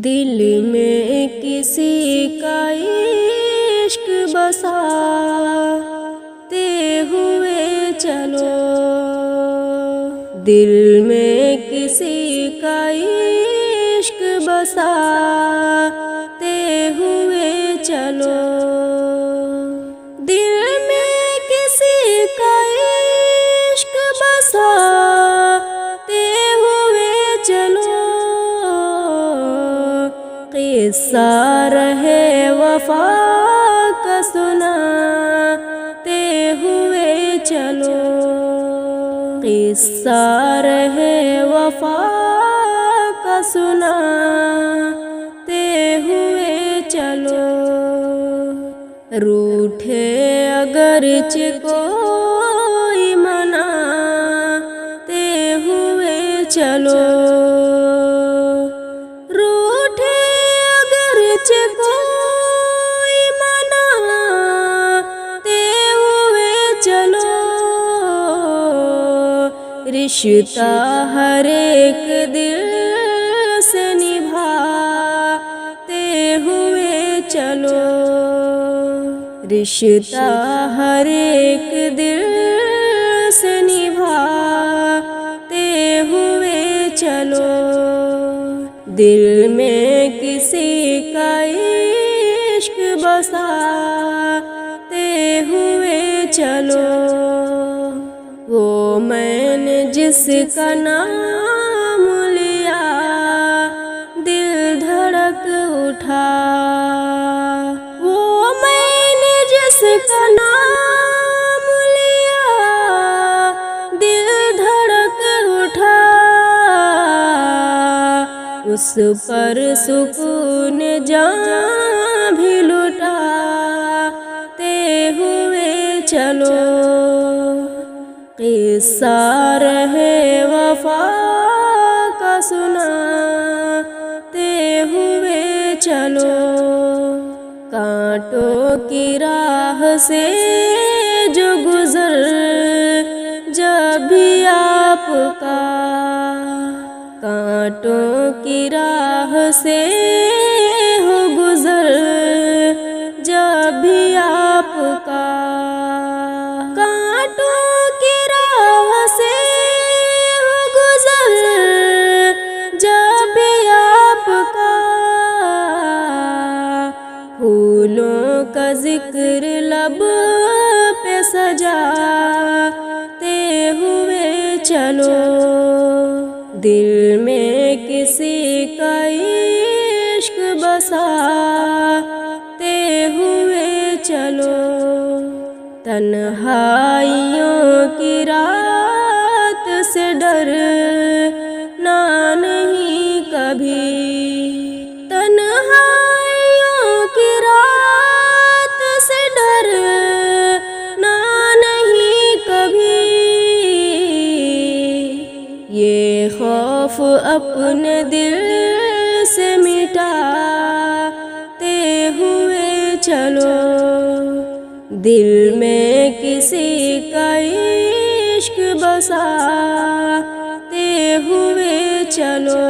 دل میں کسی کا عشق بساتے ہوئے چلو، دل میں کسی کا عشق بساتے ہوئے چلو، دل میں کسی کا عشق بساتے ہوئے چلو، قصہ رہے وفا کا سناتے ہوئے چلو، قصہ رہے وفا کا سناتے ہوئے چلو، روٹھے اگرچہ کوئی مناتے ہوئے چلو، روٹھے اگرچہ کوئی مناتے ہوئے چلو، رشتہ ہر ایک دل سے نبھاتے ہوئے چلو، رشتہ ہر ایک دل سے نبھاتے ہوئے چلو، دل میں کسی کا عشق بساتے ہوئے چلو، وہ میں نے جس کا نام لیا دل دھڑک اٹھا، وہ میں نے جس کا نام لیا دل دھڑک اٹھا، اس پر سکون جاں بھی لٹاتے ہوئے چلو، قصہ رہے وفا کا سناتے ہوئے چلو، کانٹوں کی راہ سے جو گزر جب بھی آپ کا، کانٹوں کی راہ سے ہو گزر جب بھی آپ کا، کانٹوں کی راہ سے ہو گزر جب بھی آپ کا، پھولوں کا ذکر لب پہ سجاتے ہوئے چلو، دل میں کسی کا عشق بساتے ہوئے چلو، تنہائیوں کی رات سے ڈرنا نہیں کبھی، تنہائیوں کی رات سے ڈرنا نہیں کبھی، یہ خوف اپنے دل سے مٹاتے ہوئے چلو، دل میں کسی کا عشق بساتے ہوئے چلو،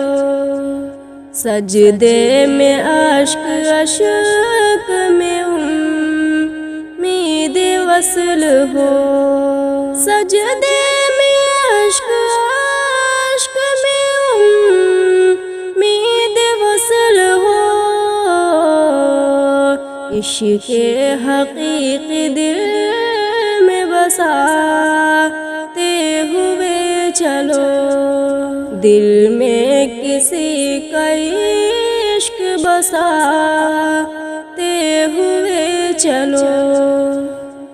سجدے میں اشک اشک میں امید وصل ہو، سجدے میں اشک اشک میں امید وصل ہو، عشق حقیقی دل میں بساتے ہوئے چلو، دل میں کسی کا عشق بساتے ہوئے چلو،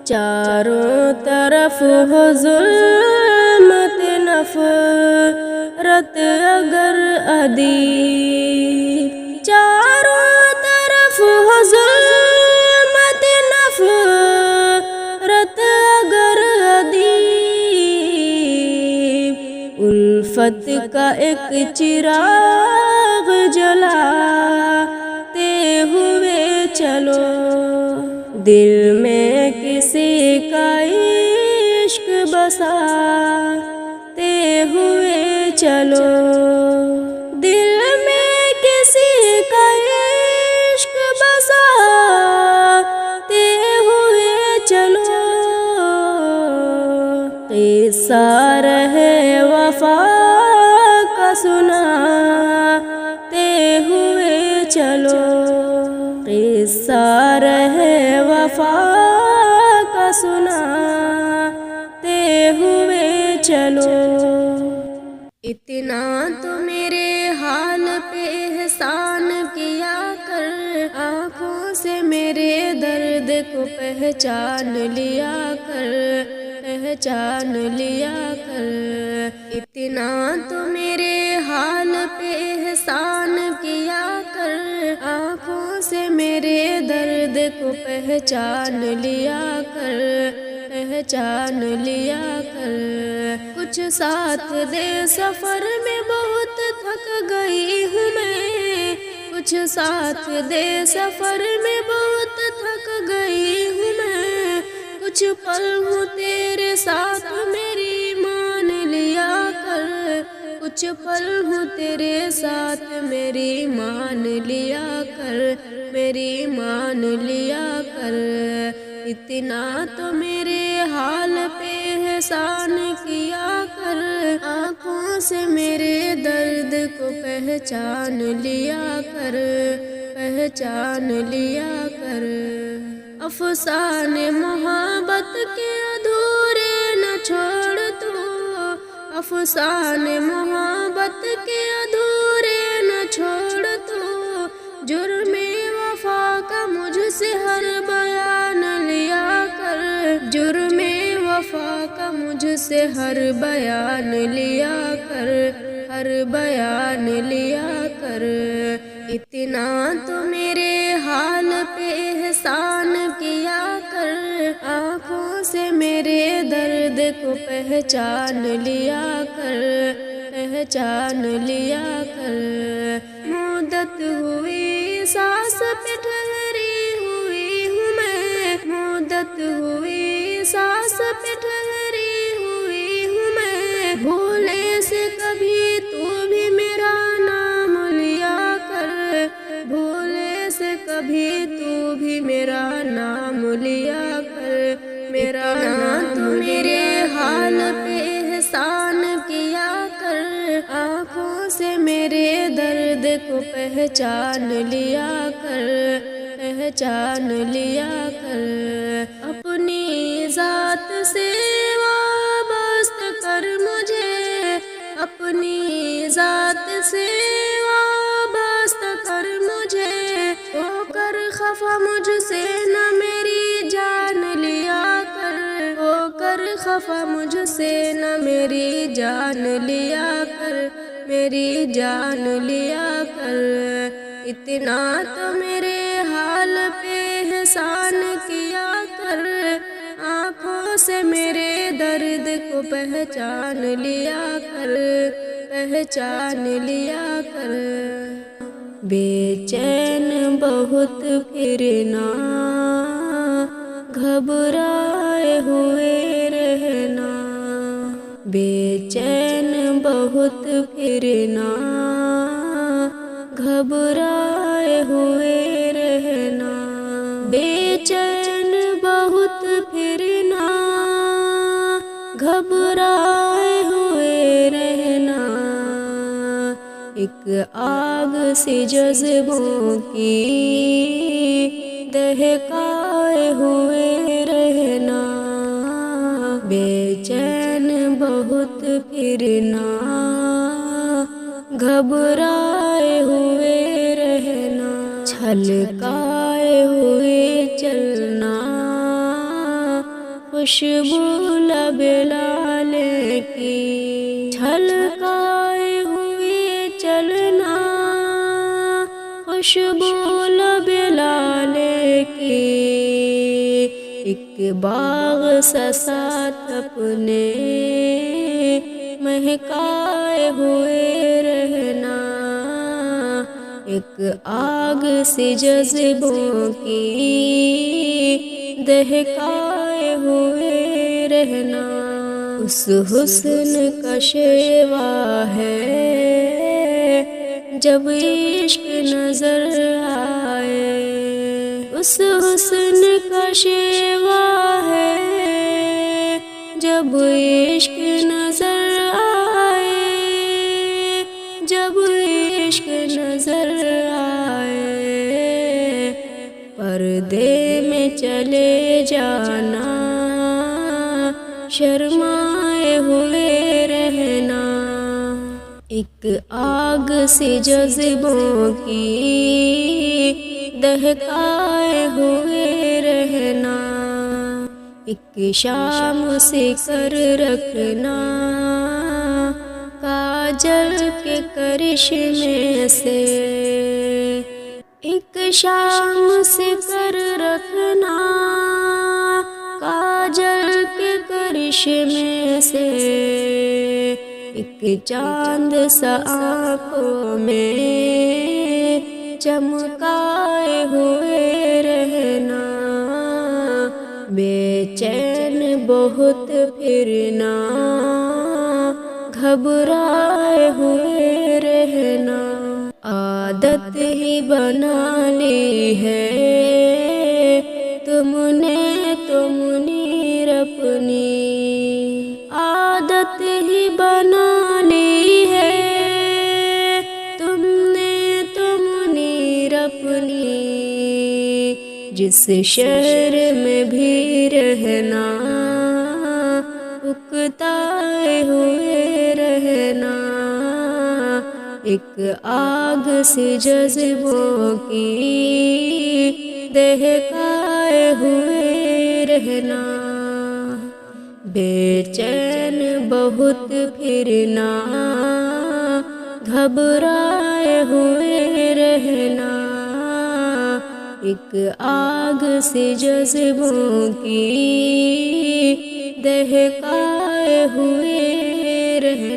چاروں طرف ہو ظلمت نفرت اگر ادیب، چاروں طرف ہو ظلمت نفرت اگر ادیب، الفت کا ایک چراغ جلاتے ہوئے چلو، دل میں کسی کا عشق بساتے ہوئے چلو، دل میں کسی قصہ رہے وفا کا سناتے ہوئے چلو، قصہ رہے وفا کا سناتے ہوئے چلو۔ اتنا تو میرے حال پہ احسان کیا کر، آنکھوں سے میرے درد کو پہچان لیا کر، پہچان لیا کر۔ اتنا تو میرے حال پہ احسان کیا کر، آنکھوں سے میرے درد کو پہچان لیا کر، پہچان لیا کر۔ کچھ ساتھ دے سفر میں بہت تھک گئی ہوں میں، کچھ ساتھ دے سفر میں بہت تھک گئی ہوں میں، کچھ پل ہوں تیرے ساتھ میری مان لیا کر، کچھ پل ہوں تیرے ساتھ میری مان لیا کر، میری مان لیا کر۔ اتنا تو میرے حال پہ احسان کیا کر، آنکھوں سے میرے درد کو پہچان لیا کر، پہچان لیا کر۔ افسانے محبت کے ادھورے نہ چھوڑ تو، افسانے محبت کے ادھورے نہ چھوڑ تو، جرم وفا کا مجھ سے ہر بیان لیا کر، جرم وفا کا مجھ سے ہر بیان لیا کر، ہر بیان لیا کر۔ اتنا تو میرے حال پہ احسان کیا کر، آنکھوں سے میرے درد کو پہچان لیا کر، پہچان لیا کر۔ مدت ہوئی سانس پہ ٹھہری ہوئی ہوں میں، مدت ہوئی سانس پہ ٹھہری ہوئی ہوں میں، بھولے سے کبھی تو بھی میرا نام لیا کر، بھولے سے کبھی تو بھی میرا نام لیا کر، میرا نام تو میرے حال پہ احسان کیا کر، آنکھوں سے میرے درد کو پہچان لیا کر، پہچان لیا کر۔ اپنی ذات سے وابستہ کر مجھے، اپنی ذات سے وابستہ کر مجھے، ہو کر خفا مجھ سے نہ میری جان لیا کر، ہو کر خفا مجھ سے نہ میری جان لیا کر، میری جان لیا کر۔ اتنا تو میرے حال پہ احسان کیا کر، آنکھوں سے میرے درد کو پہچان لیا کر، پہچان لیا کر۔ بے چین بہت پھرنا، گھبرائے ہوئے رہنا، بے چین بہت پھرنا، گھبرائے ہوئے رہنا، بے چین بہت پھرنا، گھبرائے ہوئے رہنا، ایک آگ سی جذبوں کی دہکائے ہوئے رہنا، بے چین بہت پھرنا، گھبرائے ہوئے رہنا، چھلکائے ہوئے چلنا، خوشبو لب لالے کی، چھلکائے ہوئے چلنا، خوشبو لب لالے کی، ایک باغ سا ساتھ اپنے مہکائے ہوئے رہنا، ایک آگ سی جذبوں کی دہکائے ہوئے رہنا، اس حسن کا شیوا ہے جب عشق نظر آئے، اس حسن کا شیوا ہے جب عشق نظر آئے، جب عشق نظر آئے، پردے میں چلے جانا، شرمائے ہوئے رہنا، ایک آگ سی جذبوں کی دہکائے ہوئے رہنا، ایک شام سے کر رکھنا کاجل کے کرشمے سے، ایک شام سے کر رکھنا کاجل کے کرشمے سے، ایک چاند سا آنکھوں میں چمکائے ہوئے رہنا، بے چین بہت پھرنا، گھبرائے ہوئے رہنا، عادت ہی بنا لی ہے تم نے تو منیر اپنی، عادت ہی بنا لی ہے تم نے تو منیر اپنی، جس شہر میں بھی رہنا اکتائے ہوئے رہنا، ایک آگ سی جذبوں کی دہکائے ہوئے رہنا، بے چین بہت پھرنا، گھبرائے ہوئے رہنا، ایک آگ سی جذبوں کی دہکائے ہوئے رہنا۔